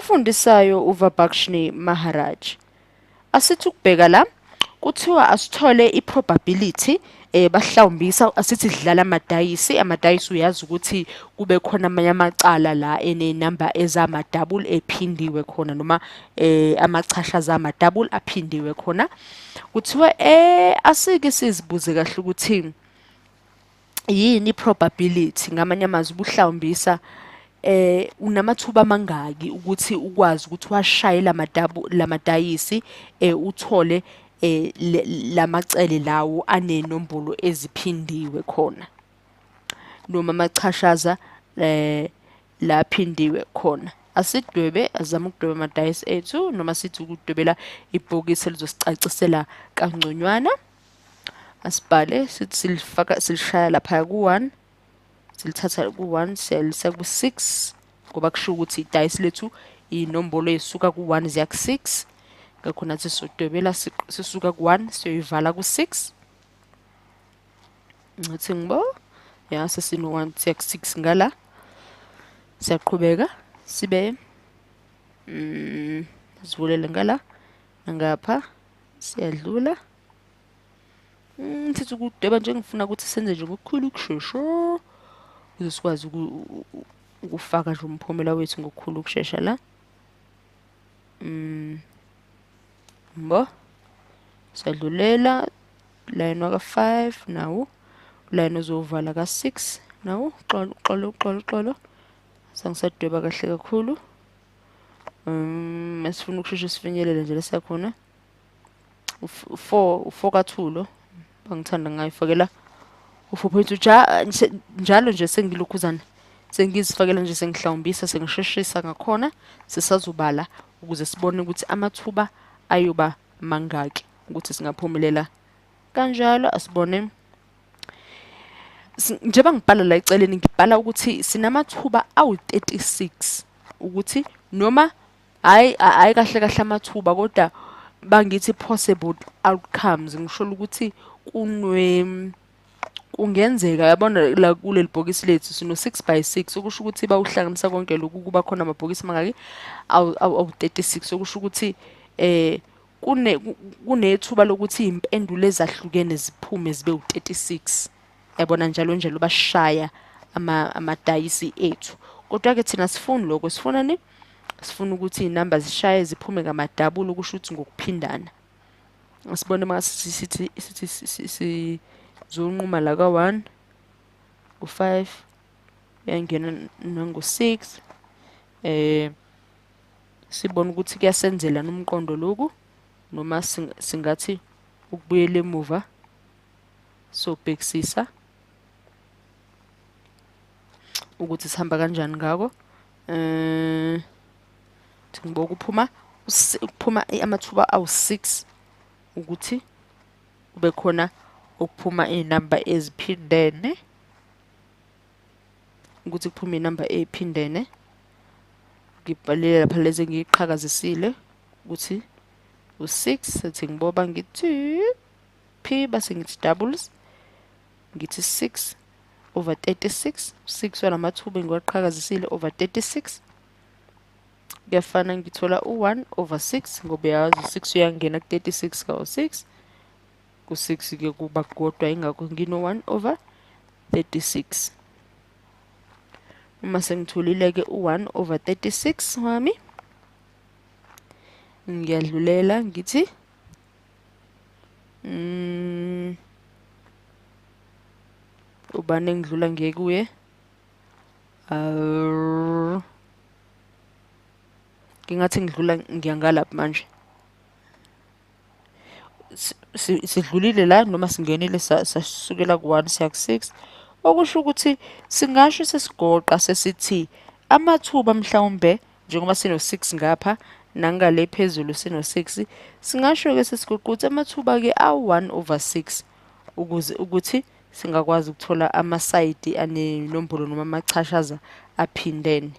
Ofundisayo uVibhakshini Maharaj. Asithi ukubheka la kuthiwa asithole iprobability bahlawumbisa asithi dlala amadayisi uyazi ukuthi kube khona amanye amacala la enenumber ezama-double ephindiwe khona noma amachashaza ama-double aphindiwe khona. Kuthiwa asike sizibuze kahle ukuthi yini iprobability, ngamanye amazwi ubuhlawumbisa unamathuba amangaki ukuthi ukwazi ukuthi washaye lamadayisi uthole lamacele lawo anenombolo eziphindiwe khona noma amachashaza laphindiwe khona. Asidwebe azama ukudweba amadayisi ethu noma sithi ukudwebela ibhokisi elizosicacisela kangconywana. Asibhale sithi silishaya lapha ku-1, silithatha ku-1 siyalisa ku-6 ngoba kusho ukuthi idayisi lethu inombolo ezisuka ku-1 ziya ku-6. Ngakho nathi sodwebela sisuka ku-1 siyoyivala ku-6. Ngathi ngibo ya sesino-1 siya ku-6 ngala. Siyaqhubeka sibe sivulele ngala ngapha siyadlula. Sithi ukudweba nje ngifuna ukuthi senze nje ngokukhulu ukushesha ukuze sikwazi ukufaka nje umphumela wethu ngokukhulu ukushesha la. Mbo siyadlulela line waka-5 nawo line ozovala ka-6 nawo uxolo sangisadweba kahle kakhulu. Masifuna ukusheshe sifinyelele nje lesakhona u4 kathulo bangithanda ngayifakela u4.2 njalo nje sengilokhuzana sengizifakela nje sengihlawumbisa sengisheshisa ngakhona sisazobala ukuze sibone ukuthi amathuba ayoba mangaki ukuthi singaphumelela kanjalo. Asibone njengoba ngibhala la eceleni ngibhala ukuthi sinamathuba awu-36 ukuthi noma hayi kahle amathuba kodwa bangithi possible outcomes, ngisho ukuthi kungenzeka yabona la kuleli bhokisi lethu sino 6x6 okusho ukuthi bawuhlanganisa konke lokhu kuba khona amabhokisi mangaki awu-36 okusho ukuthi kunethuba lokuthi impendulo ezahlukene ziphume zibe u-36 yabona njalo bashaya amadayisi ethu. Kodwa ke thina sifuni lokho, sifuna ukuthi inamba zishaye ziphume ngamadouble okusho ukuthi ngokuphindana. Asibone mase sithi zonquma la ka1 u5 yangena nango6 sibone ukuthi kuyasenzela nomqondo lokhu noma singathi ukubuyela emuva sobhekisisa ukuthi sihamba kanjani ngako. Ngibona ukuphuma amathuba awu6 ukuthi kube khona ukuphuma inamba eziphindene ukuthi kuphume inamba ephindene. Ngibhalile lapha lezi ngiqhakazisile ukuthi u6 sethi ngiboba ngithi p base ngithi doubles ngithi 6 over 36 6 walamathuba ngiwaqhakazisile over 36 kuyafana ngithola u1 over 6 ngoba yazi 6 uyangena ku36 ka6 ku6 ke kuba kodwa ingakho ngino1 over 36. Uma sengitholile ke u1 over 36 wami ngiyadlulela ngithi ubani engidlula ngeke kuye ngingathi ngidlula ngiyangalapha manje sidlulile la noma singenile sasukela ku1 siya ku6 okusho ukuthi singasho sesigoqa sesithi amathuba mhlawumbe njengoba sino6 ngapha nangale phezulu sino6 singasho ke sesigoqa ukuthi amathuba ke a1 over 6 ukuze ukuthi singakwazi ukuthola amasayidi anenombolo noma amachashaza aphindene.